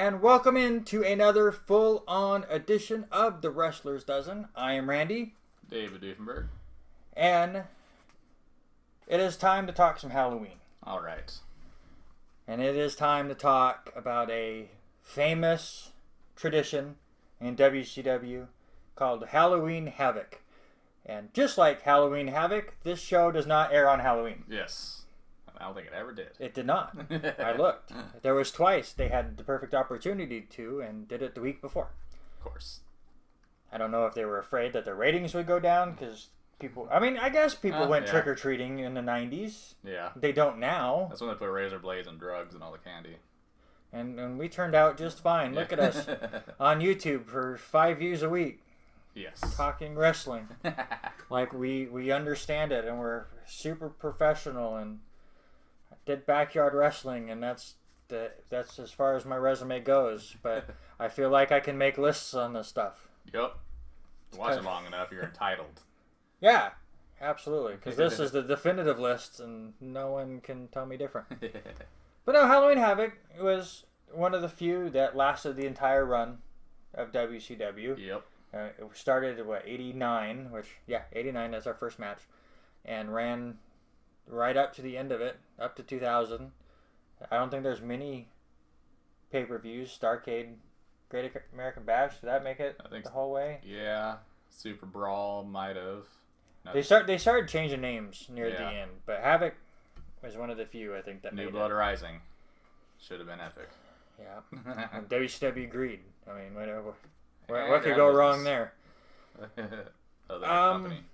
And welcome into another full-on edition of the Wrestler's Dozen. I am Randy. David Diefenberg. And it is time to talk some Halloween. All right. And it is time to talk about a famous tradition in WCW called Halloween Havoc. And just like Halloween Havoc, this show does not air on Halloween. Yes. I don't think it ever did. It did not. I looked. There was twice they had the perfect opportunity to and did it the week before. Of course. I don't know if they were afraid that their ratings would go down because people... I mean, I guess people went trick-or-treating in the 90s. Yeah. They don't now. That's when they put razor blades and drugs and all the candy. And we turned out just fine. Look at us on YouTube for 5 views a week. Yes. Talking wrestling. Like we understand it and we're super professional and did backyard wrestling, and that's as far as my resume goes. But I feel like I can make lists on this stuff. Yep. Watch it long enough, you're entitled. Yeah, absolutely. Because this is the definitive list, and no one can tell me different. But no, Halloween Havoc was one of the few that lasted the entire run of WCW. Yep. It started at, 89, 89, that's our first match, and ran right up to the end of it, up to 2000. I don't think there's many pay-per-views. Starrcade, Great American Bash, did that make it the whole way? Yeah. Super Brawl might have. They started changing names near the end, but Havoc was one of the few, I think, that New made Blood Rising. Should have been epic. Yeah. And WCW agreed. I mean, what could go wrong there? Other company.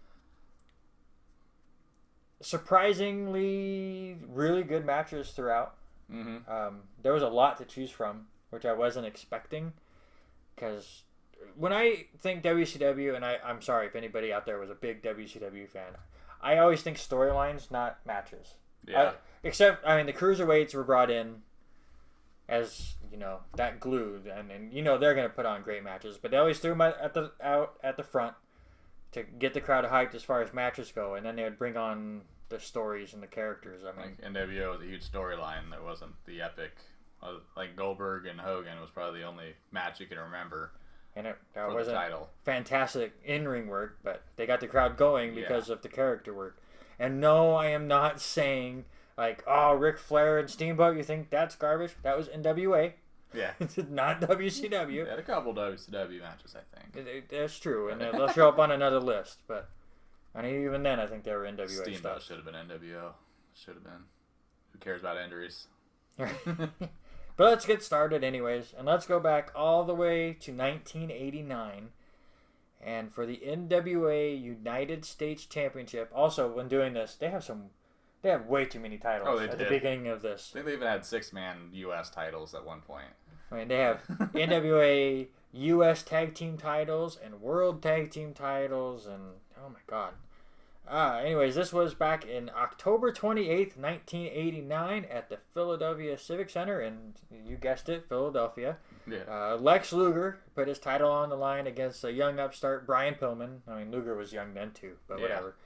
Surprisingly, really good matches throughout. Mm-hmm. There was a lot to choose from, which I wasn't expecting. Because when I think WCW, and I'm sorry if anybody out there was a big WCW fan, I always think storylines, not matches. Yeah. Except, I mean, the cruiserweights were brought in as, that glue, and they're going to put on great matches. But they always threw them out at the front to get the crowd hyped as far as matches go, and then they would bring on the stories and the characters. I mean, NWO was a huge storyline that wasn't the epic. Like Goldberg and Hogan was probably the only match you can remember. And it for wasn't the title. Fantastic in-ring work, but they got the crowd going because of the character work. And no, I am not saying like, oh, Ric Flair and Steamboat, you think that's garbage? That was NWA. Yeah. It's not WCW. They had a couple WCW matches, I think. That's true, and they'll show up on another list. But I mean, even then, I think they were NWA Steamboat stuff. should have been NWO. Should have been. Who cares about injuries? But let's get started anyways, and let's go back all the way to 1989. And for the NWA United States Championship, also when doing this, they have way too many titles the beginning of this. I think they even had 6-man U.S. titles at one point. I mean, they have NWA U.S. Tag Team titles and World Tag Team titles, and oh my God. Anyways, this was back in October 28th, 1989 at the Philadelphia Civic Center, and you guessed it, Philadelphia. Yeah. Lex Luger put his title on the line against a young upstart, Brian Pillman. I mean, Luger was young then too, but whatever.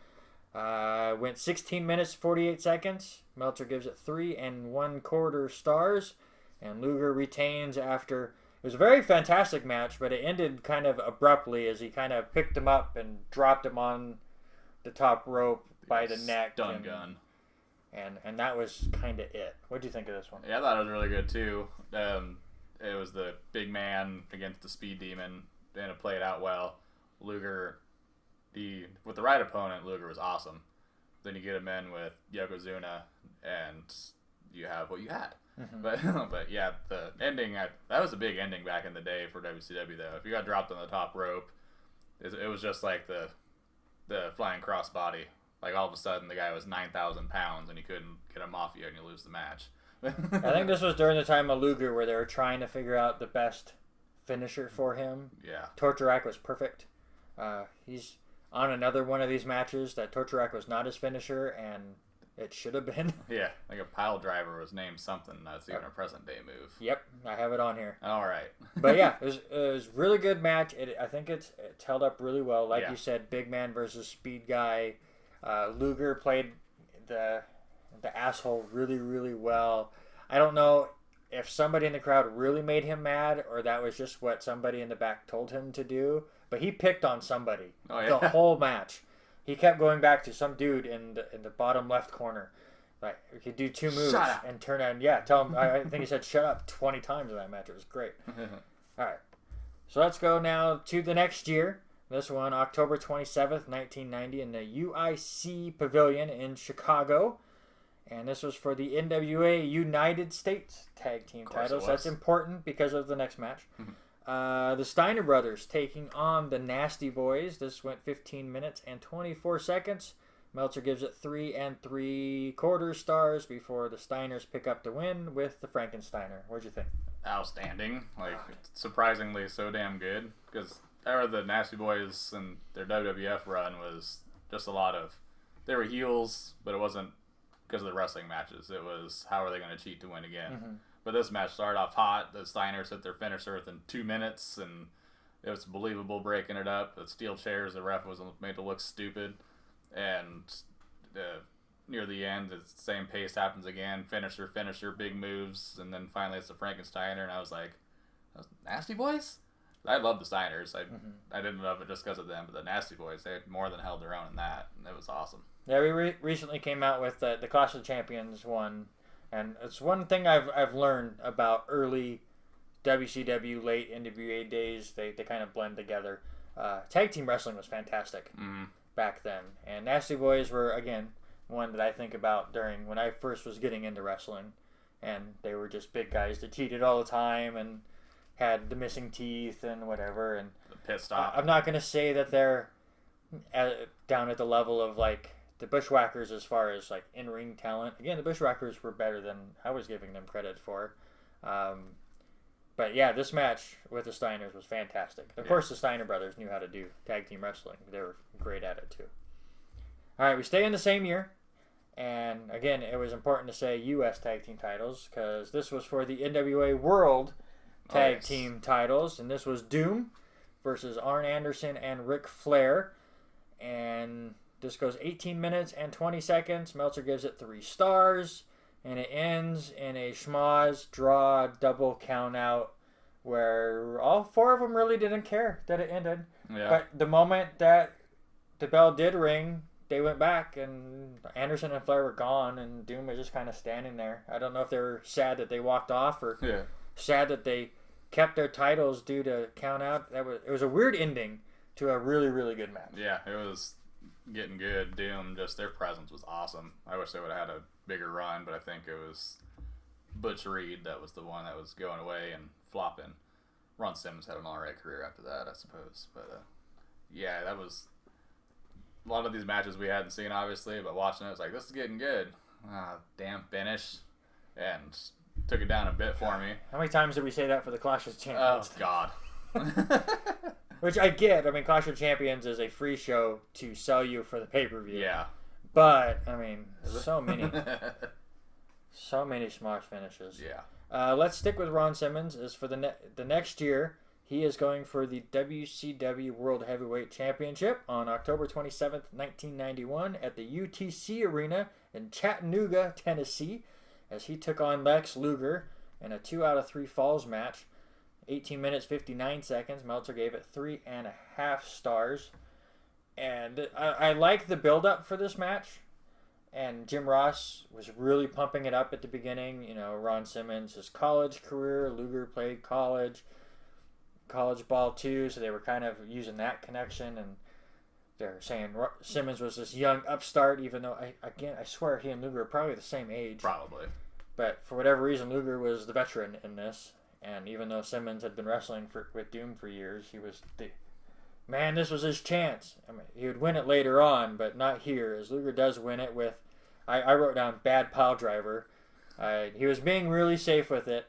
Went 16 minutes, 48 seconds. Meltzer gives it 3 1/4 stars. And Luger retains after... It was a very fantastic match, but it ended kind of abruptly as he kind of picked him up and dropped him on the top rope by the neck. Stun gun. And that was kind of it. What did you think of this one? Yeah, I thought it was really good too. It was the big man against the speed demon, and it played out well. Luger... with the right opponent, Luger was awesome. Then you get him in with Yokozuna, and you have what you had. Mm-hmm. But yeah, the ending, that was a big ending back in the day for WCW, though. If you got dropped on the top rope, it was just like the flying crossbody. Like all of a sudden, the guy was 9,000 pounds, and you couldn't get him off you, and you lose the match. I think this was during the time of Luger where they were trying to figure out the best finisher for him. Yeah. Torture Rack was perfect. He's on another one of these matches that Torture Rack was not his finisher, and it should have been. Yeah, like a pile driver was named something. That's even a present day move. Yep, I have it on here. All right. But yeah, it was a really good match. I think it's held up really well. Like you said, big man versus speed guy. Luger played the asshole really, really well. I don't know if somebody in the crowd really made him mad or that was just what somebody in the back told him to do. But he picked on somebody the whole match. He kept going back to some dude in the bottom left corner. Like, he could do 2 moves and turn on. Yeah, tell him. I think he said shut up 20 times in that match. It was great. All right. So let's go now to the next year. This one, October 27th, 1990, in the UIC Pavilion in Chicago. And this was for the NWA United States Tag Team titles. That's important because of the next match. The Steiner brothers taking on the Nasty Boys. This went 15 minutes and 24 seconds. Meltzer gives it 3 3/4 stars before the Steiners pick up the win with the Frankensteiner. What'd you think? Outstanding. Like, surprisingly so damn good. Because the Nasty Boys and their WWF run was just a lot of... They were heels, but it wasn't because of the wrestling matches. It was how are they going to cheat to win again. But this match started off hot. The Steiners hit their finisher within 2 minutes, and it was believable breaking it up. The steel chairs, the ref was made to look stupid. And near the end, the same pace happens again. Finisher, big moves, and then finally it's the Frankensteiner, and I was like, Nasty Boys? I love the Steiners. I didn't love it just because of them, but the Nasty Boys, they more than held their own in that, and it was awesome. Yeah, we recently came out with the Clash of Champions one, and it's one thing I've learned about early WCW, late NWA days. They kind of blend together. Tag team wrestling was fantastic back then, and Nasty Boys were, again, one that I think about during when I first was getting into wrestling, and they were just big guys that cheated all the time and had the missing teeth and whatever. And the pit stop. I'm not gonna say that they're down at the level of like the Bushwhackers as far as like in-ring talent. Again, the Bushwhackers were better than I was giving them credit for. But yeah, this match with the Steiners was fantastic. Of course, the Steiner brothers knew how to do tag team wrestling. They were great at it too. All right, we stay in the same year. And again, it was important to say U.S. tag team titles because this was for the NWA World Tag Team titles. And this was Doom versus Arn Anderson and Ric Flair. And this goes 18 minutes and 20 seconds. Meltzer gives it 3 stars. And it ends in a schmoz draw double count out where all 4 of them really didn't care that it ended. Yeah. But the moment that the bell did ring, they went back and Anderson and Flair were gone and Doom was just kind of standing there. I don't know if they were sad that they walked off or sad that they kept their titles due to count out. It was a weird ending to a really, really good match. Yeah, it was getting good. Doom, just their presence was awesome. I wish they would have had a bigger run, but I think it was Butch Reed that was the one that was going away and flopping. Ron Simmons had an alright career after that, I suppose. But yeah, that was a lot of these matches we hadn't seen, obviously, but watching it, was like, this is getting good. Damn finish. And took it down a bit for me. How many times did we say that for the Clash of Champions? Oh, God. Which I get. I mean, Clash of Champions is a free show to sell you for the pay-per-view. Yeah. But, I mean, so many smash finishes. Yeah. Let's stick with Ron Simmons. As for the next year, he is going for the WCW World Heavyweight Championship on October 27th, 1991 at the UTC Arena in Chattanooga, Tennessee, as he took on Lex Luger in a 2 out of 3 falls match. 18 minutes, 59 seconds. Meltzer gave it 3.5 stars. And I like the build-up for this match. And Jim Ross was really pumping it up at the beginning. You know, Ron Simmons, his college career. Luger played college ball too, so they were kind of using that connection. And they're saying Simmons was this young upstart, even though, I swear he and Luger are probably the same age. Probably. But for whatever reason, Luger was the veteran in this. And even though Simmons had been wrestling with Doom for years, he was this was his chance. I mean, he would win it later on, but not here, as Luger does win it with, I wrote down bad pile driver. He was being really safe with it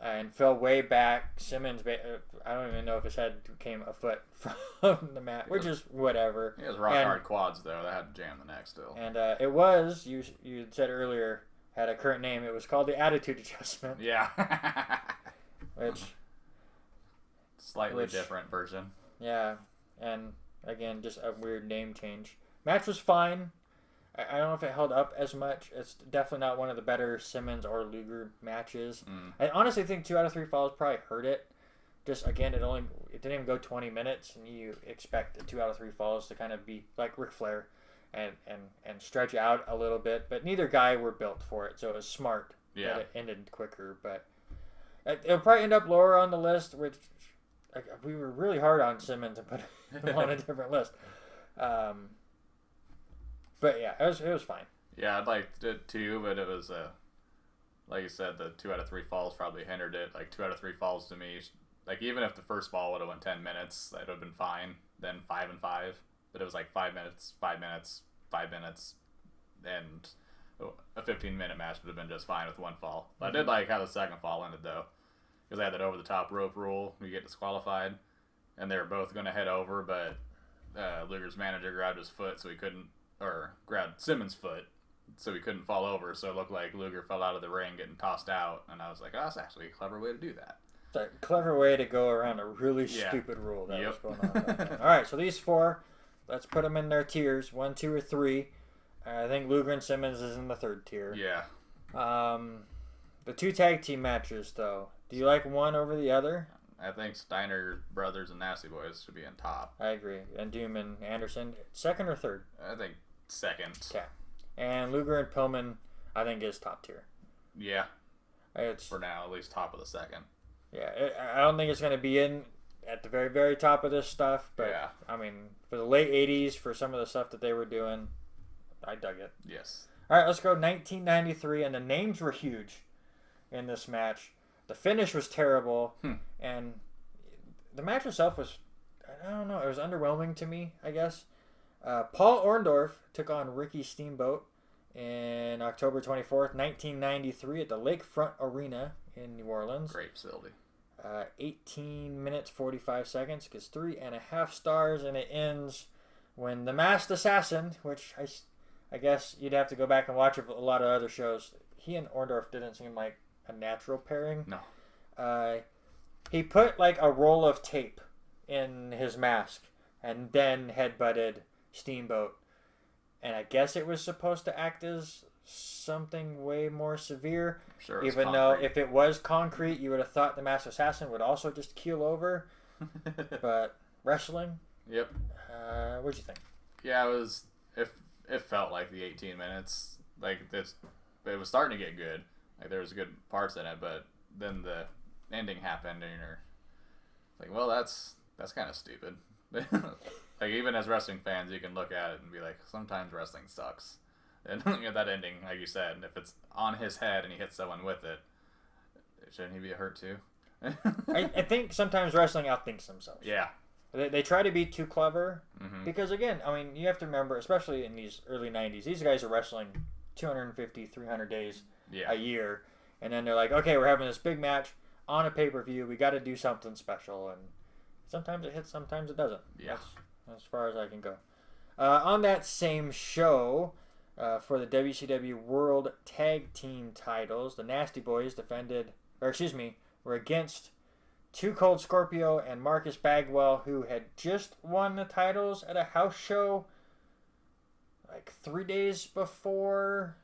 and fell way back. Simmons, I don't even know if his head came a foot from the mat, which is whatever. He has hard quads, though. That had to jam the neck still. And it was, you said earlier, had a current name. It was called the Attitude Adjustment. Yeah. Which slightly different version. Yeah, and again, just a weird name change. Match was fine. I don't know if it held up as much. It's definitely not one of the better Simmons or Luger matches. I honestly think 2 out of 3 falls probably hurt it. Just again, it didn't even go 20 minutes, and you expect the 2 out of 3 falls to kind of be like Ric Flair, and stretch out a little bit. But neither guy were built for it, so it was smart that it ended quicker. But it'll probably end up lower on the list, which we were really hard on Simmons and put him on a different list. But yeah, it was fine. Yeah, I'd liked it too, but it was like you said, the 2 out of 3 falls probably hindered it. Like 2 out of 3 falls to me, like even if the first fall would have went 10 minutes, that would have been fine. Then 5 and 5, but it was like 5 minutes, 5 minutes, 5 minutes, and a 15-minute match would have been just fine with one fall. But I did like how the second fall ended though, because they had that over the top rope rule. You get disqualified, and they were both going to head over, but Luger's manager grabbed his foot so he couldn't. Or grabbed Simmons' foot so he couldn't fall over, so it looked like Luger fell out of the ring getting tossed out, and I was like, oh, that's actually a clever way to do that. It's a clever way to go around a really stupid rule that was going on back then. All right, so these 4, let's put them in their tiers, 1, 2, or 3. I think Luger and Simmons is in the 3rd tier. Yeah. The 2 tag team matches, though. Do you like one over the other? I think Steiner Brothers and Nasty Boys should be in top. I agree. And Doom and Anderson, 2nd or 3rd? I think 2nd. Okay. And Luger and Pillman, I think, is top tier. Yeah. It's for now, at least top of the 2nd. Yeah, I don't think it's going to be in at the very, very top of this stuff. But, I mean, for the late 80s, for some of the stuff that they were doing, I dug it. Yes. All right, let's go 1993, and the names were huge in this match. The finish was terrible, and the match itself was, I don't know, it was underwhelming to me, I guess. Paul Orndorff took on Ricky Steamboat in October 24th, 1993 at the Lakefront Arena in New Orleans. Great facility. 18 minutes, 45 seconds, gets 3.5 stars, and it ends when the Masked Assassin, which I guess you'd have to go back and watch a lot of other shows, he and Orndorff didn't seem like a natural pairing. No. He put like a roll of tape in his mask and then headbutted Steamboat, and I guess it was supposed to act as something way more severe. Sure, even though if it was concrete, you would have thought the Masked Assassin would also just keel over. But wrestling. Yep. What'd you think? Yeah, it felt like the 18 minutes. Like it was starting to get good. Like there was good parts in it, but then the ending happened, and you're like, well, that's kind of stupid. Like even as wrestling fans, you can look at it and be like, sometimes wrestling sucks. And that ending, like you said, if it's on his head and he hits someone with it, shouldn't he be hurt too? I think sometimes wrestling outthinks themselves. Yeah. They try to be too clever because, again, I mean, you have to remember, especially in these early 90s, these guys are wrestling 250, 300 days a year. And then they're like, okay, we're having this big match on a pay-per-view. We got to do something special. And sometimes it hits, sometimes it doesn't. Yeah. That's as far as I can go. On that same show, for the WCW World Tag Team titles, the Nasty Boys were against Too Cold Scorpio and Marcus Bagwell, who had just won the titles at a house show like 3 days before.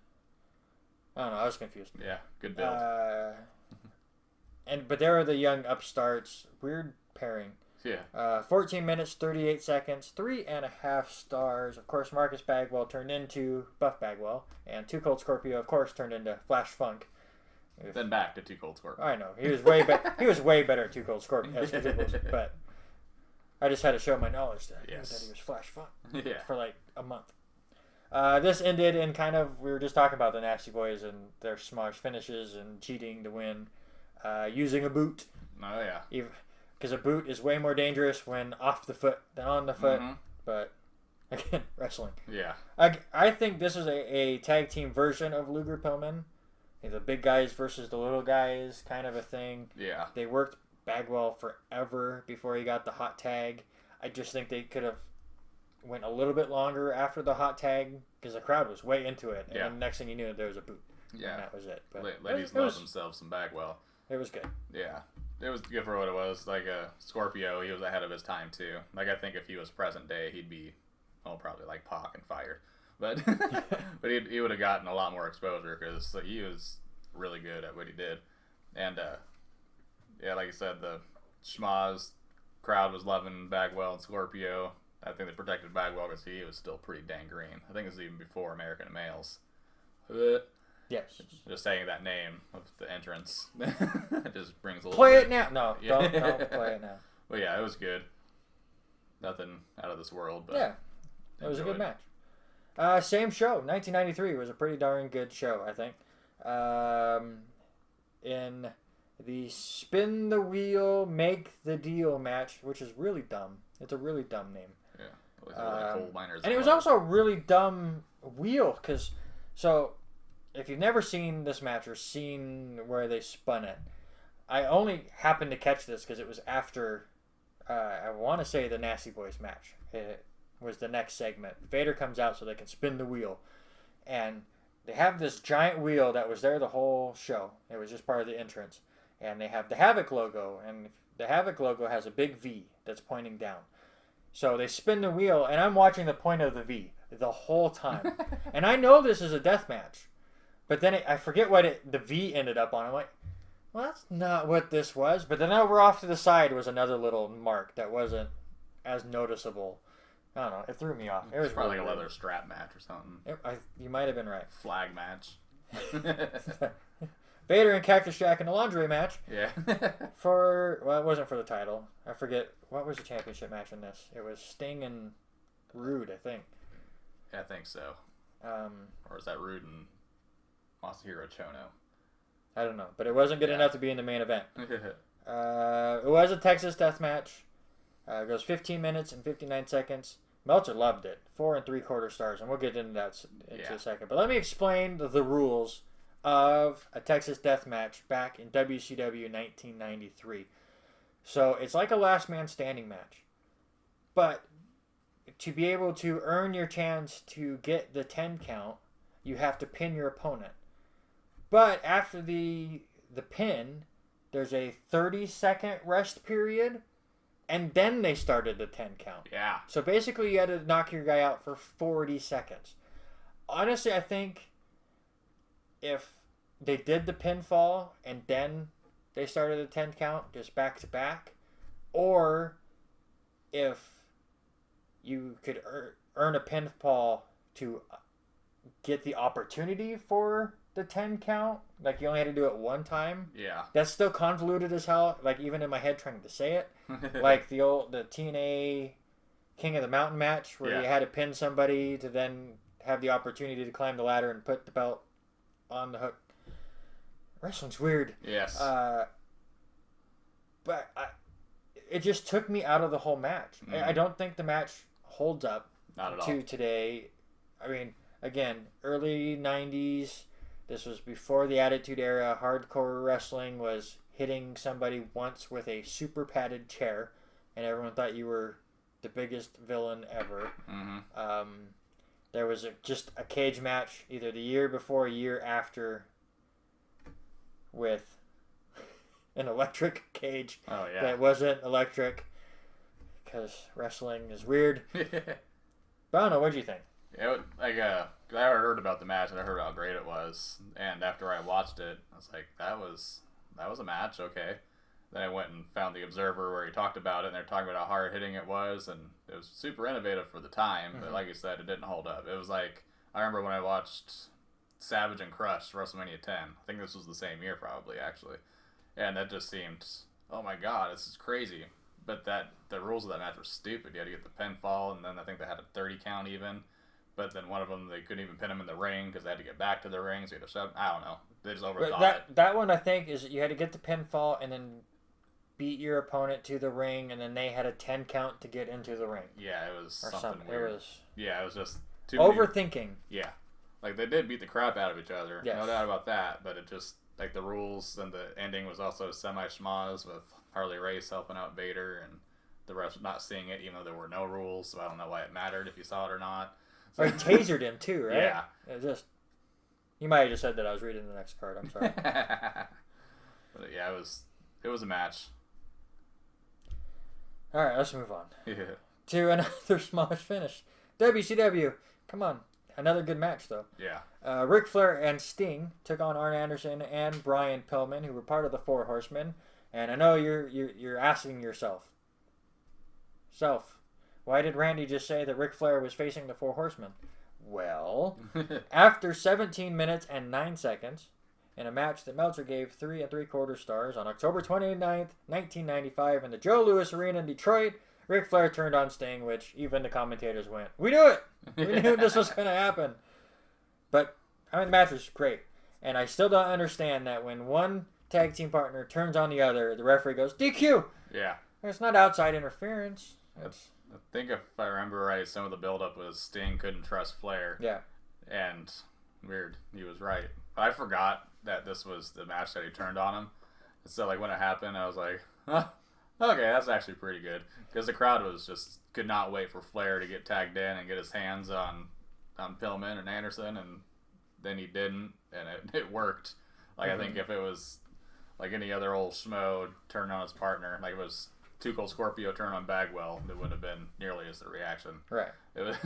I don't know, I was confused. Yeah, good build. But they were the young upstarts. Weird pairing. Yeah. 14 minutes, 38 seconds, 3.5 stars. Of course, Marcus Bagwell turned into Buff Bagwell, and Too Cold Scorpio, of course, turned into Flash Funk. Then back to Too Cold Scorpio. I know he was way better. He was way better at Too Cold Scorpio, but I just had to show my knowledge that he was Flash Funk for like a month. This ended in kind of, we were just talking about the Nasty Boys and their smosh finishes and cheating to win, using a boot. Oh yeah. Because a boot is way more dangerous when off the foot than on the foot. But, again, wrestling. Yeah. I think this is a tag team version of Luger Pillman. The big guys versus the little guys kind of a thing. Yeah. They worked Bagwell forever before he got the hot tag. I just think they could have went a little bit longer after the hot tag because the crowd was way into it. And then the next thing you knew, there was a boot. Yeah. And that was it. But ladies love themselves some Bagwell. It was good. Yeah. It was good for what it was. Like Scorpio, he was ahead of his time too. Like I think if he was present day, he'd be, probably like Pac and fired. but but he would have gotten a lot more exposure because he was really good at what he did, and yeah, like I said, the schmaz crowd was loving Bagwell and Scorpio. I think they protected Bagwell because he was still pretty dang green. I think it was even before American Males. Yes. Just saying that name of the entrance it just brings a little Play bit. it now. No, Yeah. don't play it now. Well, yeah, it was good. Nothing out of this world, but Yeah, it was a good match. Same show, 1993 was a pretty darn good show, I think. In the spin the wheel, make the deal match, which is really dumb. It's a really dumb name. Yeah, it was really coal miners. And it was also a really dumb wheel because, so if you've never seen this match or seen where they spun it, I only happened to catch this because it was after, I want to say, the Nasty Boys match. It was the next segment. Vader comes out so they can spin the wheel. And they have this giant wheel that was there the whole show. It was just part of the entrance. And they have the Havoc logo. And the Havoc logo has a big V that's pointing down. So they spin the wheel, and I'm watching the point of the V the whole time. And I know this is a death match. But then I forget what the V ended up on. I'm like, well, that's not what this was. But then over off to the side was another little mark that wasn't as noticeable. I don't know. It threw me off. It was probably really like a leather strap match or something. You might have been right. Flag match. Vader and Cactus Jack in a lingerie match. Yeah. Well, it wasn't for the title. I forget. What was the championship match in this? It was Sting and Rude, I think. Yeah, I think so. Or is that Rude and Masahiro Chono? I don't know. But it wasn't good enough to be in the main event. It was a Texas death match. It goes 15 minutes and 59 seconds. Meltzer loved it. 4 3/4 stars. And we'll get into that in a second. But let me explain the rules of a Texas death match back in WCW 1993. So it's like a last man standing match. But to be able to earn your chance to get the 10 count, you have to pin your opponent. But after the pin, there's a 30-second rest period, and then they started the 10 count. Yeah. So basically you had to knock your guy out for 40 seconds. Honestly, I think if they did the pinfall and then they started the 10 count just back to back, or if you could earn a pinfall to get the opportunity for the 10 count, like you only had to do it one time. Yeah. That's still convoluted as hell, like even in my head trying to say it. Like the TNA King of the Mountain match where you had to pin somebody to then have the opportunity to climb the ladder and put the belt on the hook. Wrestling's weird. Yes. But it just took me out of the whole match. I don't think the match holds up to today. I mean, again, early 90s. This was before the Attitude Era. Hardcore wrestling was hitting somebody once with a super padded chair, and everyone thought you were the biggest villain ever. Mm-hmm. There was just a cage match either the year before or year after with an electric cage that wasn't electric because wrestling is weird. But I don't know. What do you think? Yeah, I heard about the match and I heard how great it was, and after I watched it, I was like, that was a match, okay. Then I went and found the Observer where he talked about it, and they're talking about how hard hitting it was, and it was super innovative for the time. But like you said, it didn't hold up. It was like, I remember when I watched Savage and Crush WrestleMania 10. I think this was the same year, probably actually, and that just seemed, oh my god, this is crazy. But the rules of that match were stupid. You had to get the pinfall, and then I think they had a 30 count even. But then one of them, they couldn't even pin him in the ring because they had to get back to the ring. So you had to shove. I don't know. They just overthought it. That one, I think, is you had to get the pinfall and then beat your opponent to the ring, and then they had a 10 count to get into the ring. Yeah, it was something weird. It was just too overthinking. Yeah. Like, they did beat the crap out of each other. Yes. No doubt about that. But it just, like, the rules and the ending was also semi-schmaz with Harley Race helping out Vader and the rest not seeing it, even though there were no rules. So I don't know why it mattered if you saw it or not. Or he tasered him too, right? Yeah. You might have just said that I was reading the next card. I'm sorry. But yeah, it was a match. All right, let's move on Yeah. to another smallish finish. WCW, come on, Another good match, though. Yeah. Ric Flair and Sting took on Arn Anderson and Brian Pillman, who were part of the Four Horsemen. And I know you're asking yourself, why did Randy just say that Ric Flair was facing the Four Horsemen? Well, after 17 minutes and 9 seconds, in a match that Meltzer gave 3 3/4 stars on October 29th, 1995, in the Joe Louis Arena in Detroit, Ric Flair turned on Sting, which even the commentators went, "We knew it! We knew this was going to happen." But, I mean, the match was great. And I still don't understand that when one tag team partner turns on the other, the referee goes, DQ! Yeah. It's not outside interference. I think if I remember right, some of the build-up was Sting couldn't trust Flair. Yeah. And weird, he was right. I forgot that this was the match that he turned on him. So like when it happened, I was like, huh, okay, that's actually pretty good. Because the crowd could not wait for Flair to get tagged in and get his hands on Pillman and Anderson, and then he didn't, and it worked. Like I think if it was like any other old schmo turned on his partner, like it was Too Cold Scorpio turn on Bagwell, it wouldn't have been nearly as the reaction. Right. It was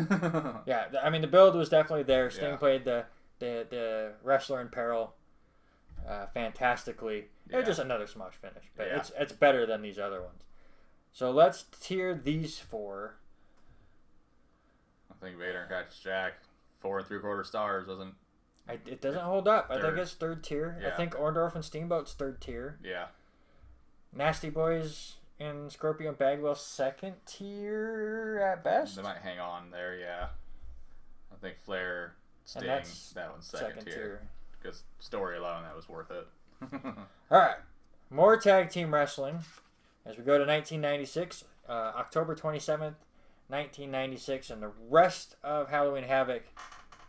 yeah, I mean the build was definitely there. Sting Yeah. played the wrestler in peril fantastically. It was just another smosh finish, but it's better than these other ones. So let's tier these 4. I think Vader and Cactus Jack, 4 3/4 stars doesn't. It doesn't hold up. I think Third. it's 3rd tier. Yeah. I think Orndorff and Steamboat's 3rd tier. Yeah. Nasty Boys and Scorpio and Bagwell 2nd tier at best. They might hang on there, yeah. I think Flair, Sting, that one's second tier. Because story alone, that was worth it. All right. More tag team wrestling as we go to 1996, October 27th, 1996, and the rest of Halloween Havoc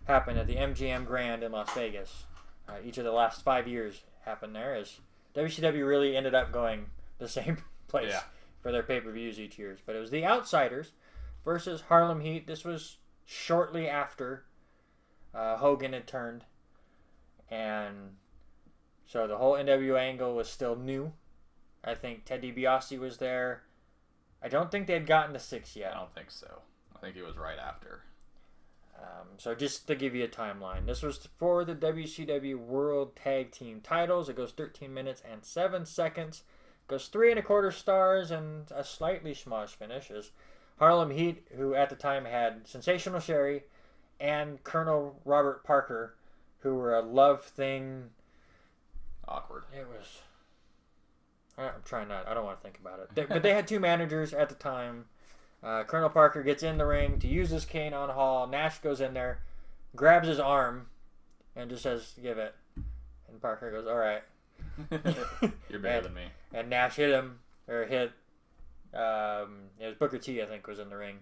happened at the MGM Grand in Las Vegas. Each of the last 5 years happened there, as WCW really ended up going the same place for their pay-per-views each year. But it was the Outsiders versus Harlem Heat. This was shortly after Hogan had turned, and so the whole NWA angle was still new. I think Ted DiBiase was there. I don't think they had gotten to 6 yet. I don't think so. I think it was right after. So just to give you a timeline, this was for the WCW World Tag Team titles. It goes 13 minutes and 7 seconds. Goes 3 1/4 stars and a slightly smosh finish as Harlem Heat, who at the time had Sensational Sherry and Colonel Robert Parker, who were a love thing. Awkward. It was. I'm trying not. I don't want to think about it. But they had 2 managers at the time. Colonel Parker gets in the ring to use his cane on Hall. Nash goes in there, grabs his arm, and just says, "Give it." And Parker goes, "All right." You're better than me. And Nash hit him, or hit. It was Booker T, I think, was in the ring,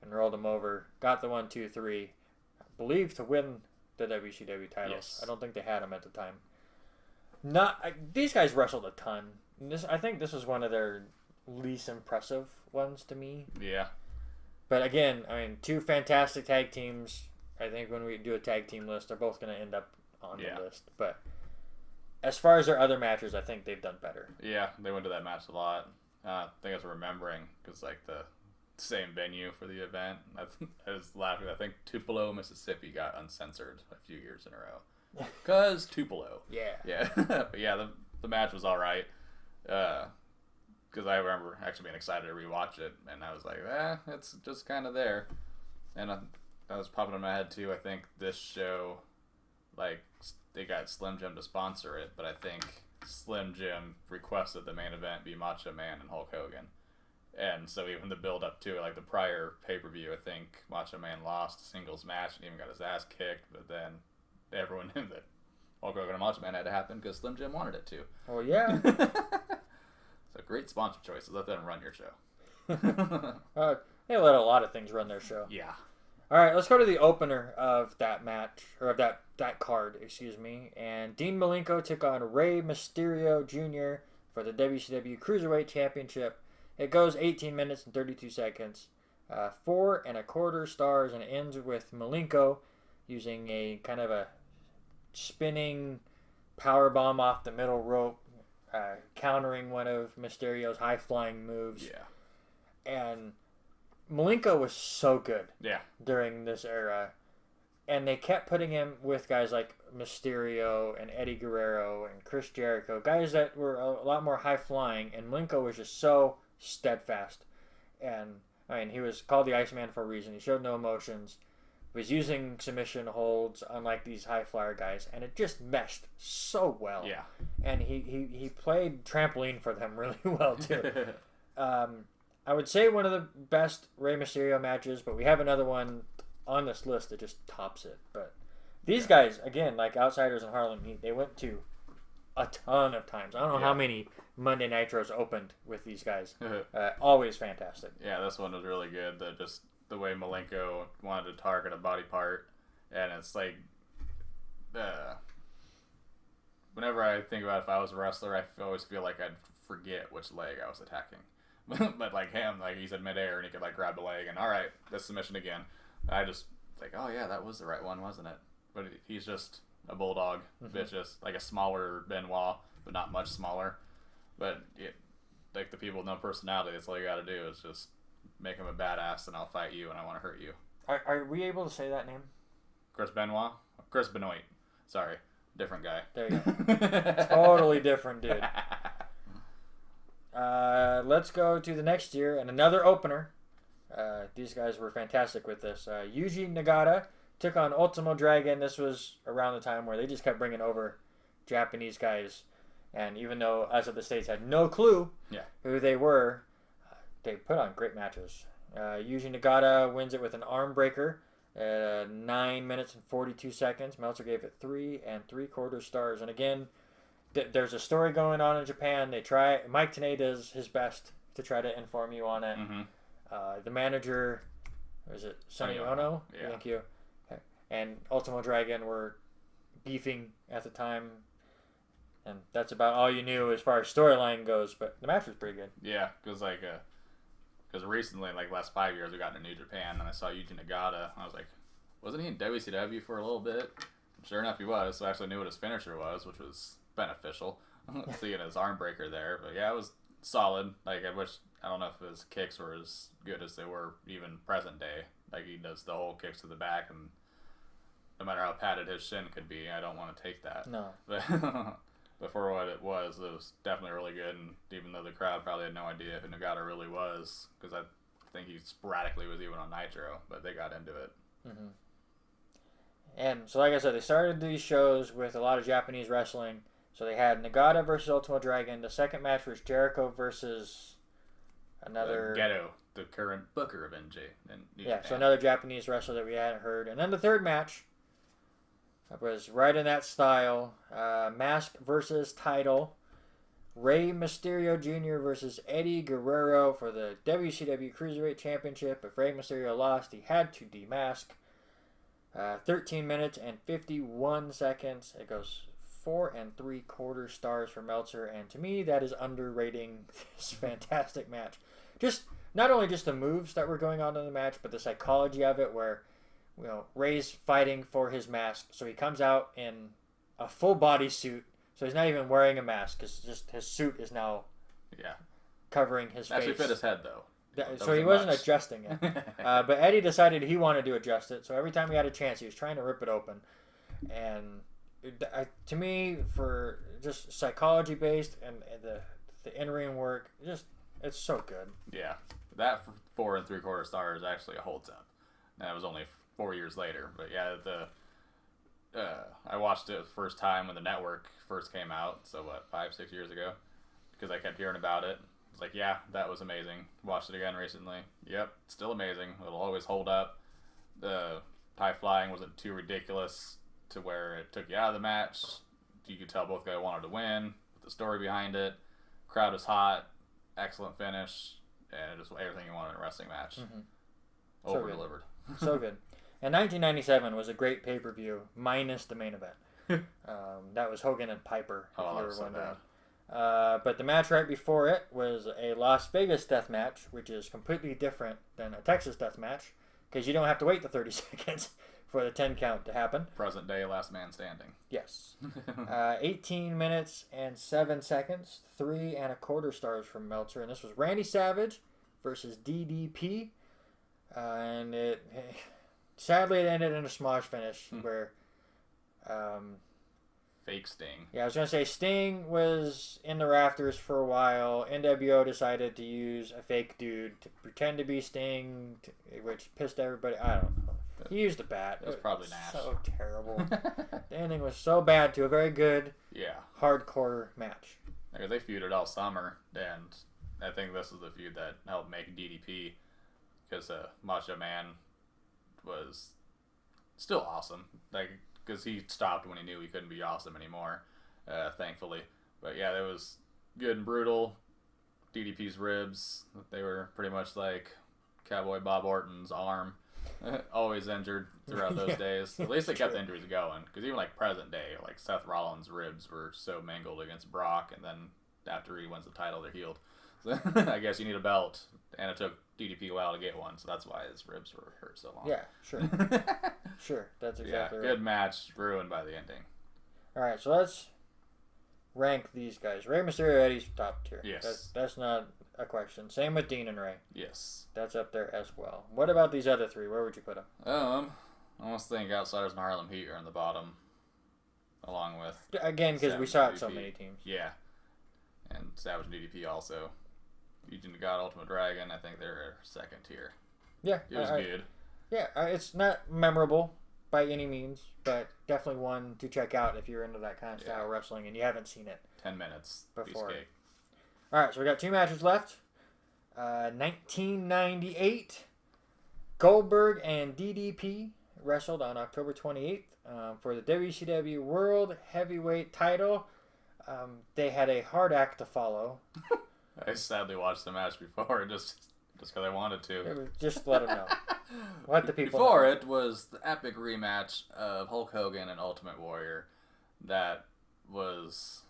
and rolled him over. Got the 1, 2, 3, I believe, to win the WCW titles. Yes. I don't think they had him at the time. These guys wrestled a ton. I think this was one of their least impressive ones to me. Yeah. But again, I mean, 2 fantastic tag teams. I think when we do a tag team list, they're both going to end up on the list. But as far as their other matches, I think they've done better. Yeah, they went to that match a lot. I think I was remembering because like the same venue for the event. I was laughing. I think Tupelo, Mississippi got uncensored a few years in a row. Because Tupelo. Yeah. Yeah. But yeah, the match was all right. Because I remember actually being excited to rewatch it, and I was like, it's just kind of there. And that was popping in my head too. I think this show, like, they got Slim Jim to sponsor it, but I think Slim Jim requested the main event be Macho Man and Hulk Hogan. And so even the build up to it, like the prior pay-per-view, I think Macho Man lost a singles match and even got his ass kicked, but then everyone knew that Hulk Hogan and Macho Man had to happen because Slim Jim wanted it to. Oh, yeah. So great sponsor choices. Let them run your show. They let a lot of things run their show. Yeah. All right, let's go to the opener of that match, or of that card, excuse me. And Dean Malenko took on Rey Mysterio Jr. for the WCW Cruiserweight Championship. It goes 18 minutes and 32 seconds. 4 1/4 stars, and it ends with Malenko using a kind of a spinning power bomb off the middle rope, countering one of Mysterio's high-flying moves. Yeah. And Malenko was so good. Yeah. During this era. And they kept putting him with guys like Mysterio and Eddie Guerrero and Chris Jericho, guys that were a lot more high-flying, and Malenko was just so steadfast. And, I mean, he was called the Iceman for a reason. He showed no emotions. He was using submission holds, unlike these high-flyer guys, and it just meshed so well. Yeah. And he played trampoline for them really well, too. I would say one of the best Rey Mysterio matches, but we have another one on this list that just tops it. But these guys, again, like Outsiders in Harlem, they went to a ton of times. I don't know how many Monday Nitros opened with these guys. Always fantastic. Yeah, this one was really good. Just the way Malenko wanted to target a body part, and it's like, whenever I think about if I was a wrestler, I always feel like I'd forget which leg I was attacking. But like him, like he's in midair and he could like grab the leg and all right, this submission again. I just like, oh yeah, that was the right one, wasn't it? But he's just a bulldog, bitch, like a smaller Benoit, but not much smaller. But like the people with no personality, that's all you got to do is just make him a badass, and I'll fight you, and I want to hurt you. Are we able to say that name? Chris Benoit. Sorry, different guy. There you go. Totally different dude. Let's go to the next year and another opener. These guys were fantastic with this. Yuji Nagata took on Ultimo Dragon. This was around the time where they just kept bringing over Japanese guys. And even though us of the States had no clue who they were, they put on great matches. Yuji Nagata wins it with an arm breaker at 9 minutes and 42 seconds. Meltzer gave it 3 3/4 stars. And again, there's a story going on in Japan. Mike Tenay does his best to try to inform you on it. The manager, was it Sonny Ono? Yeah. Thank you. And Ultimo Dragon were beefing at the time. And that's about all you knew as far as storyline goes. But the match was pretty good. Yeah, because recently, like last 5 years, we got into New Japan, and I saw Yuji Nagata. And I was like, wasn't he in WCW for a little bit? Sure enough, he was. So I actually knew what his finisher was, which was beneficial. Seeing his arm breaker there, but yeah, it was solid. Like I don't know if his kicks were as good as they were even present day. Like he does the whole kicks to the back, and no matter how padded his shin could be, I don't want to take that. No. But for what it was definitely really good. And even though the crowd probably had no idea who Nagata really was, because I think he sporadically was even on Nitro, but they got into it. And so, like I said, they started these shows with a lot of Japanese wrestling. So they had Nagata versus Ultimo Dragon. The second match was Jericho versus another... Gedo, the current booker of NJ. So another Japanese wrestler that we hadn't heard. And then the third match was right in that style. Mask versus title. Rey Mysterio Jr. versus Eddie Guerrero for the WCW Cruiserweight Championship. If Rey Mysterio lost, he had to demask. 13 minutes and 51 seconds. It goes 4 3/4 stars for Meltzer, and to me that is underrating this fantastic match. Just not only just the moves that were going on in the match, but the psychology of it, where Rey's fighting for his mask, so he comes out in a full body suit, so he's not even wearing a mask because just his suit is now covering his face. Actually fit his head though. So he wasn't adjusting it. But Eddie decided he wanted to adjust it, so every time he had a chance, he was trying to rip it open. And to me, for just psychology based and the in-ring work, it's so good. Yeah, that 4 3/4 stars actually holds up. And that was only 4 years later, but yeah, I watched it the first time when the network first came out. So 5-6 years ago, because I kept hearing about it. It's like, yeah, that was amazing. Watched it again recently. Yep, still amazing. It'll always hold up. The high flying wasn't too ridiculous to where it took you out of the match. You could tell both guys wanted to win with the story behind it. Crowd was hot. Excellent finish. And just everything you wanted in a wrestling match. Over-delivered. So good. And 1997 was a great pay-per-view, minus the main event. That was Hogan and Piper, if you were wondering. But the match right before it was a Las Vegas death match, which is completely different than a Texas death match, because you don't have to wait the 30 seconds for the 10 count to happen. Present day last man standing. Yes. 18 minutes and 7 seconds, 3 1/4 stars from Meltzer, and this was Randy Savage versus DDP. And sadly, it ended in a smosh finish where. Fake Sting. Yeah, I was gonna say Sting was in the rafters for a while. NWO decided to use a fake dude to pretend to be Sting, which pissed everybody. I don't know. He used a bat. It was probably Nash. So terrible. The ending was so bad to a very good, hardcore match. Because they feuded all summer, and I think this is the feud that helped make DDP, because Macho Man was still awesome. Like, because he stopped when he knew he couldn't be awesome anymore, thankfully. But yeah, it was good and brutal. DDP's ribs, they were pretty much like Cowboy Bob Orton's arm. Always injured throughout those days. At least they kept the injuries going. Because even like present day, like Seth Rollins' ribs were so mangled against Brock, and then after he wins the title, they're healed. So I guess you need a belt, and it took DDP a while to get one, so that's why his ribs were hurt so long. Yeah, sure. Sure, that's exactly right. Good match, ruined by the ending. Alright, so let's rank these guys. Rey Mysterio, Eddie's top tier. Yes. That's not a question. Same with Dean and Ray. Yes. That's up there as well. What about these other three? Where would you put them? I almost think Outsiders and Harlem Heat are in the bottom, along with... Again, because we saw it so many teams. Yeah. And Savage and DDP also. Legion of God, Ultimate Dragon, I think they're second tier. Yeah. It was good. Yeah, it's not memorable by any means, but definitely one to check out if you're into that kind of style of wrestling and you haven't seen it. 10 minutes before. Alright, so we got 2 matches left. 1998, Goldberg and DDP wrestled on October 28th for the WCW World Heavyweight title. They had a hard act to follow. I sadly watched the match before, just because I wanted to. Just let them know. Let the people Before know. it was the epic rematch of Hulk Hogan and Ultimate Warrior. That was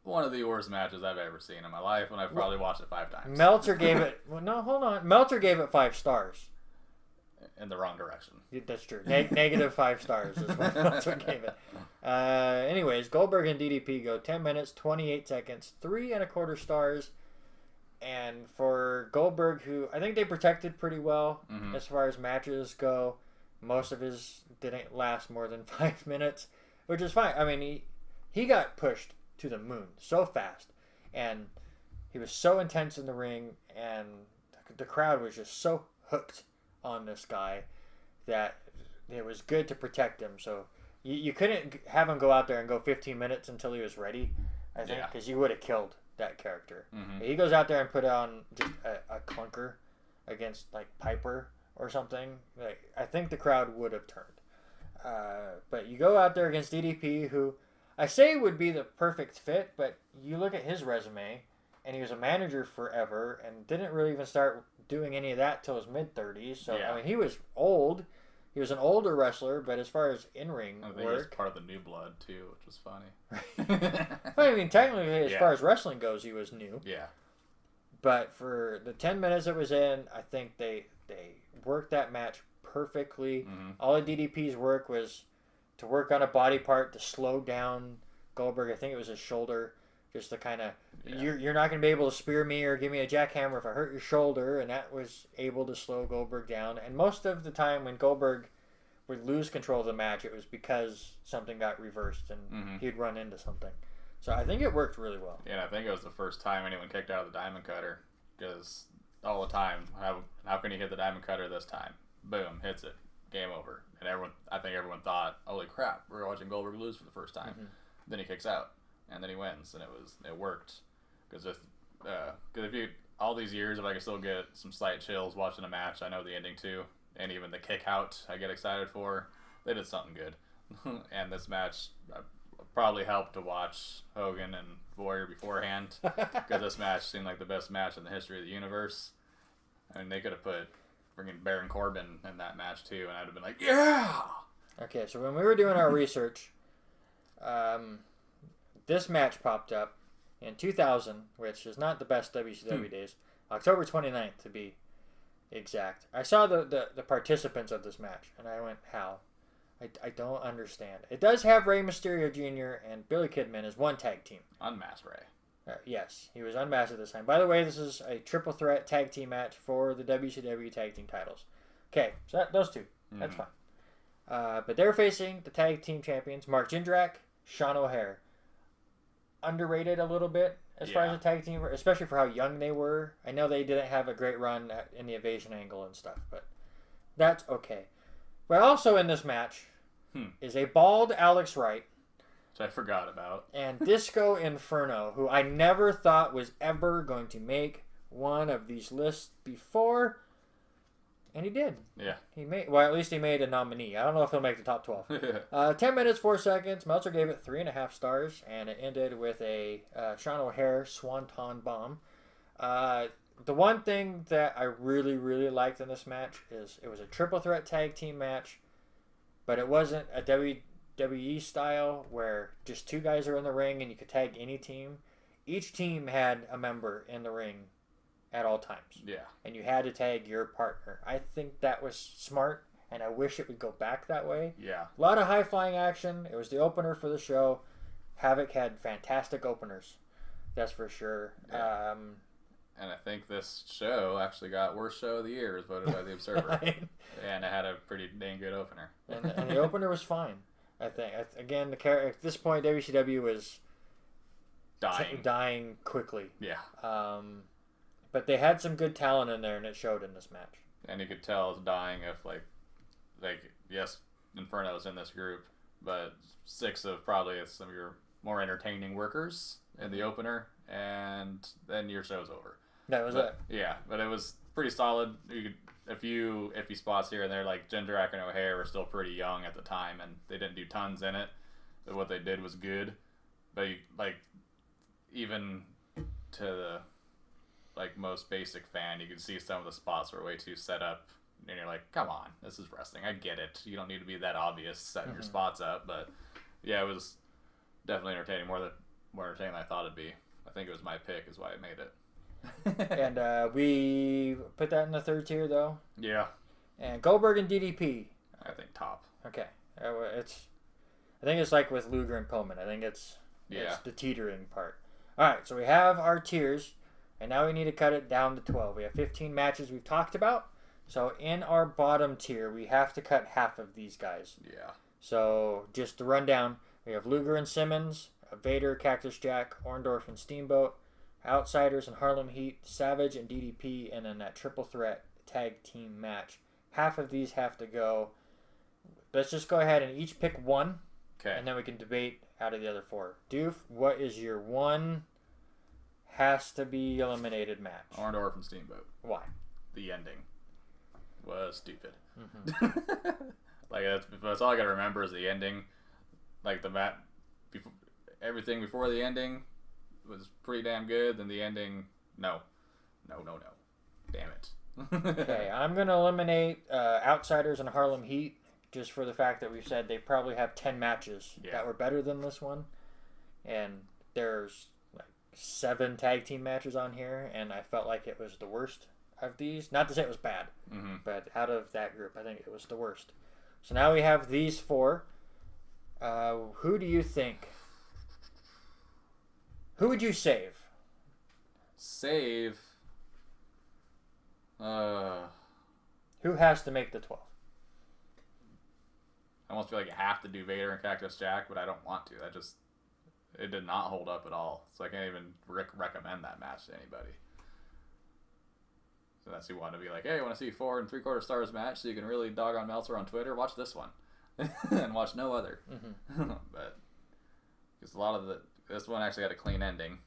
one of the worst matches I've ever seen in my life, and I've probably watched it 5 times. Meltzer gave it... Well, no, hold on. Meltzer gave it 5 stars. In the wrong direction. That's true. Negative 5 stars is what Meltzer gave it. Anyways, Goldberg and DDP go 10 minutes, 28 seconds, 3.25 stars. And for Goldberg, who I think they protected pretty well as far as matches go, most of his didn't last more than 5 minutes, which is fine. I mean, he got pushed to the moon so fast, and he was so intense in the ring, and the crowd was just so hooked on this guy that it was good to protect him. So you couldn't have him go out there and go 15 minutes until he was ready, I think, because you would have killed that character. He goes out there and put on just a clunker against like Piper or something. Like, I think the crowd would have turned. But you go out there against DDP, who I say would be the perfect fit, but you look at his resume, and he was a manager forever and didn't really even start doing any of that till his mid-30s. So, I mean, he was old. He was an older wrestler, but as far as in-ring work... he was part of the New Blood, too, which was funny. Well, I mean, technically, as far as wrestling goes, he was new. Yeah. But for the 10 minutes it was in, I think they worked that match perfectly. All of DDP's work was to work on a body part to slow down Goldberg. I think it was his shoulder, just to kind of... You're not going to be able to spear me or give me a jackhammer if I hurt your shoulder, and that was able to slow Goldberg down. And most of the time when Goldberg would lose control of the match, it was because something got reversed and he'd run into something. So I think it worked really well. Yeah, and I think it was the first time anyone kicked out of the Diamond Cutter, because all the time, how can he hit the Diamond Cutter this time? Boom, hits it, game over. And I think everyone thought, holy crap, we're watching Goldberg lose for the first time. Then he kicks out, and then he wins, and it worked. Because if you all these years, if I can still get some slight chills watching a match, I know the ending too, and even the kick out I get excited for. They did something good, and this match probably helped to watch Hogan and Warrior beforehand, because this match seemed like the best match in the history of the universe. I mean, they could have put freaking Baron Corbin in that match too, and I'd have been like, yeah. Okay, so when we were doing our research, this match popped up in 2000, which is not the best WCW days. October 29th, to be exact. I saw the participants of this match, and I went, how? I don't understand. It does have Rey Mysterio Jr. and Billy Kidman as one tag team. Unmasked Rey. Yes, he was unmasked at this time. By the way, this is a triple threat tag team match for the WCW tag team titles. Okay, so those two. That's fine. But they're facing the tag team champions, Mark Jindrak, Sean O'Haire. Underrated a little bit as far as the tag team, especially for how young they were. I know they didn't have a great run in the evasion angle and stuff, but that's okay. But also in this match is a bald Alex Wright. Which I forgot about. And Disco Inferno, who I never thought was ever going to make one of these lists before. And he did. Yeah. At least he made a nominee. I don't know if he'll make the top 12. 10 minutes, 4 seconds. Meltzer gave it 3.5 stars, and it ended with a Sean O'Haire Swanton Bomb. The one thing that I really, really liked in this match is it was a triple threat tag team match, but it wasn't a WWE style where just 2 guys are in the ring and you could tag any team. Each team had a member in the ring at all times. Yeah. And you had to tag your partner. I think that was smart, and I wish it would go back that way. Yeah. A lot of high-flying action. It was the opener for the show. Havoc had fantastic openers. That's for sure. Yeah. And I think this show actually got Worst Show of the Year, as voted by the Observer. And it had a pretty dang good opener. and the opener was fine, I think. Again, at this point, WCW was dying quickly. Yeah. But they had some good talent in there, and it showed in this match. And you could tell it's dying if, like yes, Inferno's in this group, but 6 of probably some of your more entertaining workers in the opener, and then your show's over. That was it. Yeah, but it was pretty solid. You could, a few iffy spots here and there, like Jindrak and O'Haire were still pretty young at the time, and they didn't do tons in it. But what they did was good. But even to the most basic fan, you could see some of the spots were way too set up, and you're like, come on, this is wrestling. I get it. You don't need to be that obvious setting your spots up, but yeah, it was definitely entertaining, more entertaining than I thought it'd be. I think it was my pick is why I made it. And we put that in the 3rd tier, though. Yeah. And Goldberg and DDP. I think top. Okay. I think it's like with Luger and Pillman. I think it's the teetering part. All right, so we have our tiers. And now we need to cut it down to 12. We have 15 matches we've talked about. So in our bottom tier, we have to cut half of these guys. Yeah. So just to run down, we have Luger and Simmons, Vader, Cactus Jack, Orndorff and Steamboat, Outsiders and Harlem Heat, Savage and DDP, and then that triple threat tag team match. Half of these have to go. Let's just go ahead and each pick one. Okay. And then we can debate out of the other 4. Doof, what is your one has to be eliminated match? Orndorff and Steamboat. Why? The ending was stupid. That's all I gotta remember is the ending. Like the match, everything before the ending was pretty damn good. Then the ending, no. Damn it. Okay, I'm gonna eliminate Outsiders and Harlem Heat just for the fact that we've said they probably have 10 matches that were better than this one, and there's 7 tag team matches on here, and I felt like it was the worst of these. Not to say it was bad, but out of that group, I think it was the worst. So now we have these 4. Who do you think? Who would you save? Save? Who has to make the 12? I almost feel like I have to do Vader and Cactus Jack, but I don't want to. It did not hold up at all. So I can't even recommend that match to anybody. So that's who wanted to be like, hey, you want to see 4 3/4 stars match so you can really dog on Meltzer on Twitter? Watch this one. And watch no other. But because a lot of this one actually had a clean ending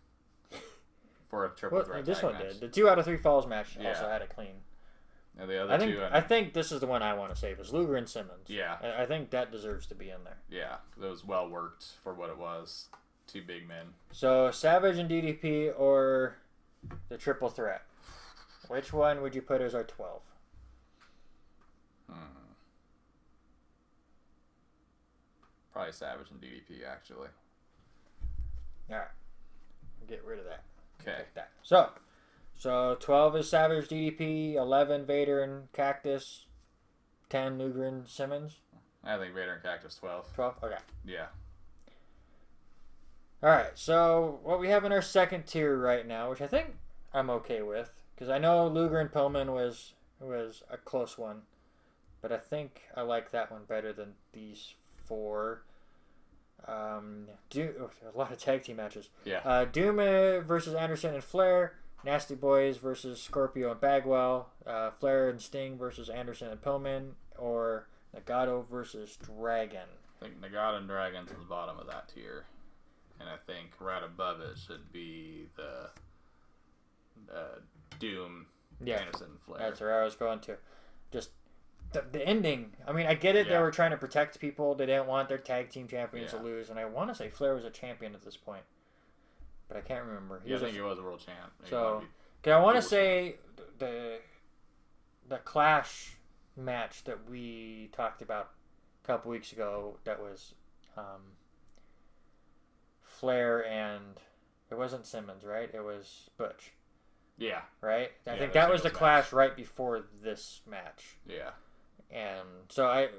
for a triple threat this one match. did. The 2 out of 3 falls match also had a clean. And the other two. I think this is the one I want to save is Luger and Simmons. Yeah. I think that deserves to be in there. Yeah, it was well worked for what it was. 2 big men. So Savage and DDP or the triple threat? Which one would you put as our 12? Probably Savage and DDP, actually. All right. Get rid of that. Okay. Like that. So 12 is Savage, DDP, 11 Vader and Cactus, 10 Luger and Simmons. I think Vader and Cactus 12. 12? Okay. Yeah. All right. So what we have in our second tier right now, which I think I'm okay with, because I know Luger and Pillman was a close one. but I think I like that one better than these 4. A lot of tag team matches. Yeah. Doom versus Anderson and Flair. Nasty Boys versus Scorpio and Bagwell. Flair and Sting versus Anderson and Pillman. Or Nagato versus Dragon. I think Nagato and Dragon's at the bottom of that tier. And I think right above it should be the Doom, Anderson, and Flair. That's where I was going to. Just the ending. I mean, I get it. Yeah. They were trying to protect people. They didn't want their tag team champions to lose. And I want to say Flair was a champion at this point. But I can't remember. I think he was a world champ. So, I want to say the Clash match that we talked about a couple weeks ago, that was Flair and it wasn't Simmons, right? It was Butch. Yeah. Right? I think that was the Clash right before this match. Yeah. And so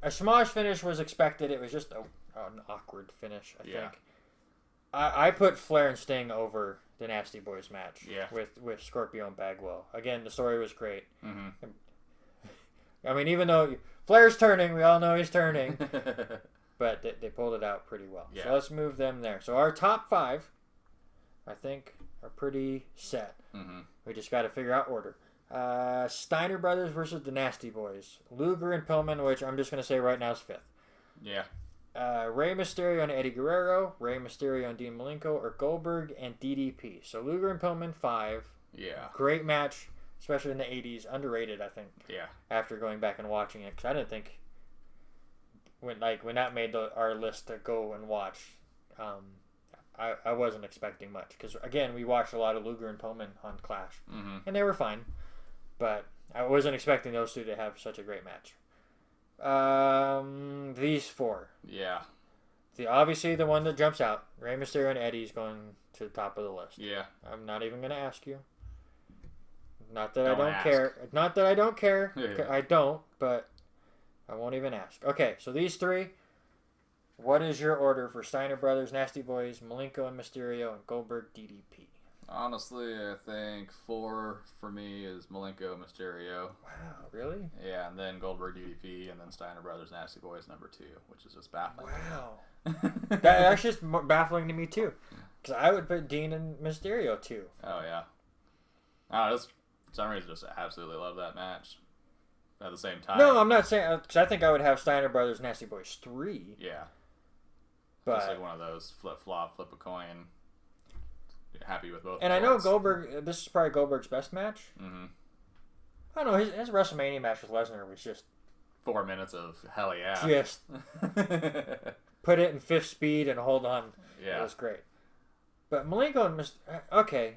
a smash finish was expected. It was just an awkward finish, I think. I put Flair and Sting over the Nasty Boys match with Scorpio and Bagwell. Again, the story was great. Mm-hmm. I mean, even though Flair's turning, we all know he's turning, but they pulled it out pretty well. Yeah. So let's move them there. So our top 5, I think, are pretty set. Mm-hmm. We just got to figure out order. Steiner Brothers versus the Nasty Boys. Luger and Pillman, which I'm just going to say right now is 5th. Yeah. Rey Mysterio and Eddie Guerrero, Rey Mysterio and Dean Malenko, or Goldberg and DDP. So Luger and Pillman, 5. Yeah. Great match, especially in the 80s. Underrated, I think. Yeah. After going back and watching it, because I didn't think when that made our list to go and watch, I wasn't expecting much. Because again, we watched a lot of Luger and Pillman on Clash, and they were fine, but I wasn't expecting those two to have such a great match. These 4. Yeah. Obviously the one that jumps out, Rey Mysterio and Eddie's going to the top of the list. Yeah. I'm not even going to ask you. Not that I don't care. Not that I don't care. Yeah. I don't, but I won't even ask. Okay, so these 3. What is your order for Steiner Brothers, Nasty Boys, Malenko and Mysterio, and Goldberg, DDP? Honestly, I think 4 for me is Malenko, Mysterio. Wow, really? Yeah, and then Goldberg, DDP, and then Steiner Brothers, Nasty Boys, number 2, which is just baffling. Wow. That actually is baffling to me, too. Because I would put Dean and Mysterio, too. Oh, yeah. For some reason, just absolutely love that match. At the same time. No, I'm not saying... Because I think I would have Steiner Brothers, Nasty Boys 3. Yeah. But it's like one of those flip-flop, flip a coin. Happy with both. And I know Goldberg. This is probably Goldberg's best match. Mm-hmm. I don't know. His WrestleMania match with Lesnar was just 4 minutes of hell yeah. Just put it in 5th speed and hold on. Yeah, it was great. But Malenko and okay,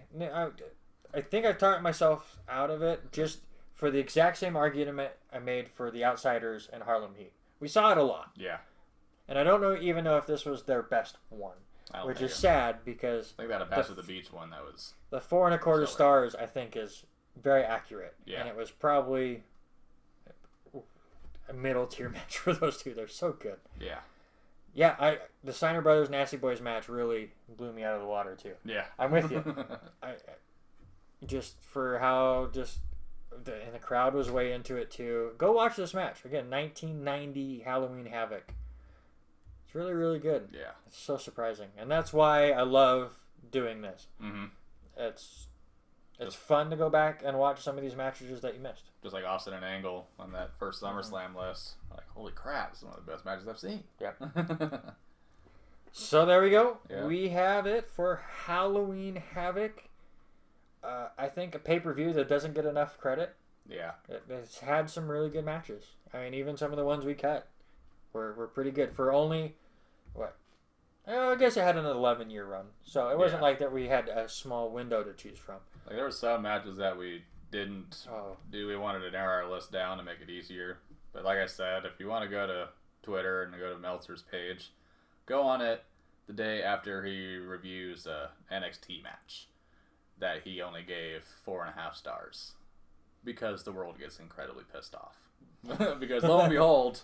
I think I talked myself out of it just for the exact same argument I made for the Outsiders and Harlem Heat. We saw it a lot. Yeah. And I don't even know if this was their best one. Which is sad because I think that Bash at the Beach one that was the 4 1/4 stars I think is very accurate. Yeah. And it was probably a middle tier match for those two. They're so good. Yeah. Yeah, the Steiner Brothers Nasty Boys match really blew me out of the water too. Yeah. I'm with you. I just for how and the crowd was way into it too. Go watch this match again. 1990 Halloween Havoc. It's really, really good. Yeah. It's so surprising. And that's why I love doing this. Mm-hmm. It's fun to go back and watch some of these matches that you missed. Just like Austin and Angle on that first SummerSlam list. Like, holy crap, this is one of the best matches I've seen. Yep. So there we go. Yeah. We have it for Halloween Havoc. I think a pay-per-view that doesn't get enough credit. Yeah. It's had some really good matches. I mean, even some of the ones we cut were pretty good for only, what? I guess it had an 11-year run. So it wasn't like that we had a small window to choose from. Like, there were some matches that we didn't do. We wanted to narrow our list down to make it easier. But like I said, if you want to go to Twitter and go to Meltzer's page, go on it the day after he reviews a NXT match that he only gave 4.5 stars because the world gets incredibly pissed off. Because lo and behold,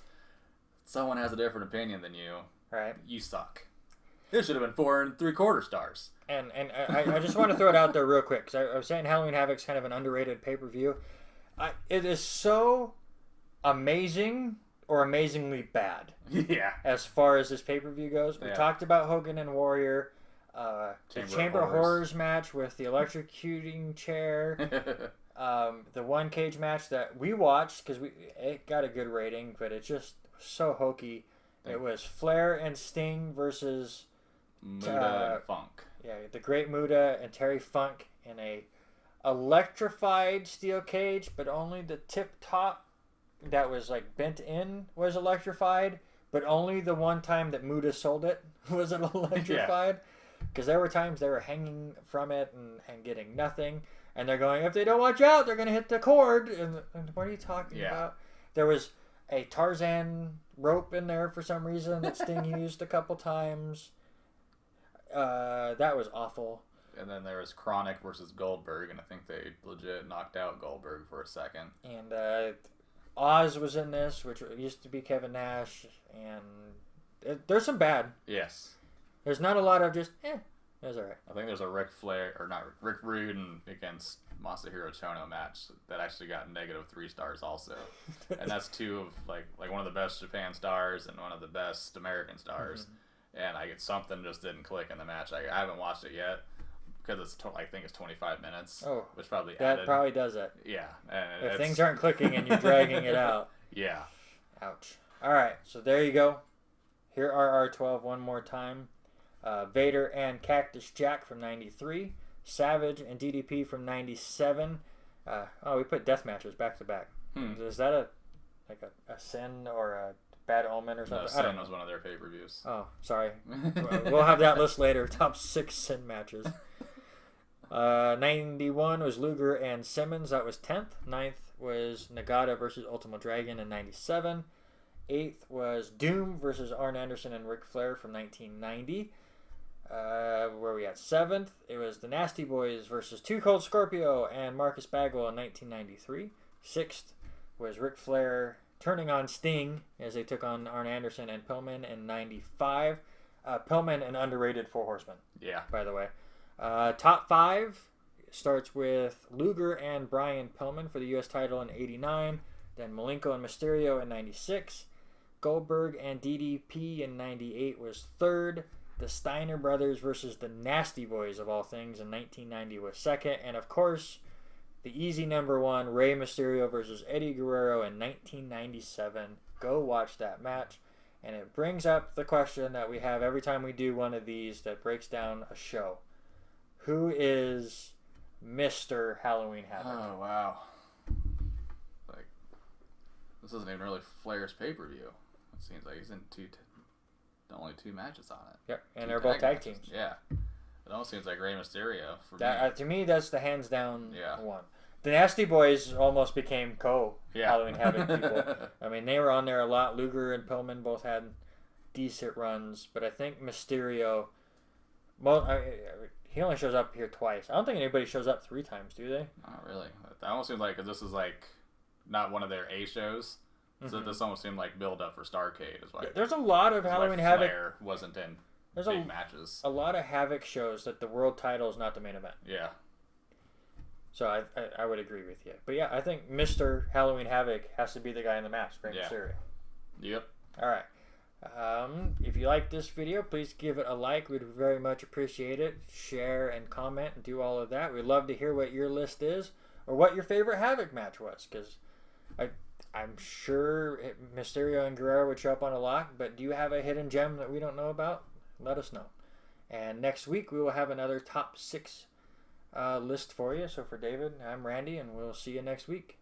someone has a different opinion than you. Right. You suck. This should have been 4 3/4 stars. And I just want to throw it out there real quick because I was saying Halloween Havoc's kind of an underrated pay-per-view. It is so amazing or amazingly bad. Yeah. As far as this pay-per-view goes. We talked about Hogan and Warrior. The Chamber of Horrors match with the electrocuting chair. The one cage match that we watched because it got a good rating, but it just was so hokey. It was Flair and Sting versus Muda and Funk. Yeah, the Great Muda and Terry Funk in a electrified steel cage, but only the tip top that was like bent in was electrified, but only the one time that Muda sold it was it electrified. Because there were times they were hanging from it and getting nothing, and they're going, if they don't watch out, they're going to hit the cord. And what are you talking about? There was a Tarzan rope in there for some reason that Sting used a couple times. That was awful. And then there was Chronic versus Goldberg, and I think they legit knocked out Goldberg for a second. And Oz was in this, which used to be Kevin Nash, and there's some bad. Yes. There's not a lot of just, it was alright. I think there's a Ric Rude against Masahiro Chono match that actually got -3 stars also. And that's two of, like one of the best Japan stars and one of the best American stars. Mm-hmm. And something just didn't click in the match. I haven't watched it yet because I think it's 25 minutes. Oh, which probably probably does it. Yeah. And if things aren't clicking and you're dragging it out. Yeah. Ouch. Alright, so there you go. Here are our 12 one more time. Vader and Cactus Jack from 93, Savage and DDP from 97. We put death matches back to back. Is that a sin or a bad omen or something? No, Sin was one of their pay-per-views. Oh, sorry. We'll have that list later. Top 6 sin matches. 91 was Luger and Simmons. That was 10th. 9th was Nagata versus Ultimo Dragon in 97. 8th was Doom versus Arn Anderson and Ric Flair from 1990. Where we at 7th, it was the Nasty Boys versus Too Cold Scorpio and Marcus Bagwell in 1993. 6th was Ric Flair turning on Sting as they took on Arn Anderson and Pillman in 95. Pillman, an underrated 4 Horsemen. Yeah. By the way. Top 5 starts with Luger and Brian Pillman for the U.S. title in 89. Then Malenko and Mysterio in 96. Goldberg and DDP in 98 was 3rd. The Steiner brothers versus the Nasty Boys of all things in 1990 was 2nd. And of course, the easy number 1, Rey Mysterio versus Eddie Guerrero in 1997. Go watch that match. And it brings up the question that we have every time we do one of these that breaks down a show. Who is Mr. Halloween Havoc? Oh, wow. This isn't even really Flair's pay-per-view. It seems like he's in only 2 matches on it. Yep, and they're both tag teams. Yeah. It almost seems like Rey Mysterio for me. To me, that's the hands down one. The Nasty Boys almost became Halloween Havoc people. I mean, they were on there a lot. Luger and Pillman both had decent runs, but I think Mysterio, he only shows up here twice. I don't think anybody shows up 3 times, do they? Not really. That almost seems like this is not one of their A shows. So this almost seemed like build up for Starrcade as well. Yeah, there's a lot of Halloween Havoc. Flair wasn't in big matches. A lot of Havoc shows that the world title is not the main event. Yeah. So I would agree with you. But yeah, I think Mr. Halloween Havoc has to be the guy in the mask, Rey Mysterio. Yep. All right. If you like this video, please give it a like. We'd very much appreciate it. Share and comment and do all of that. We'd love to hear what your list is or what your favorite Havoc match was, because I'm sure Mysterio and Guerrero would show up on a lot, but do you have a hidden gem that we don't know about? Let us know. And next week, we will have another top 6 list for you. So for David, I'm Randy, and we'll see you next week.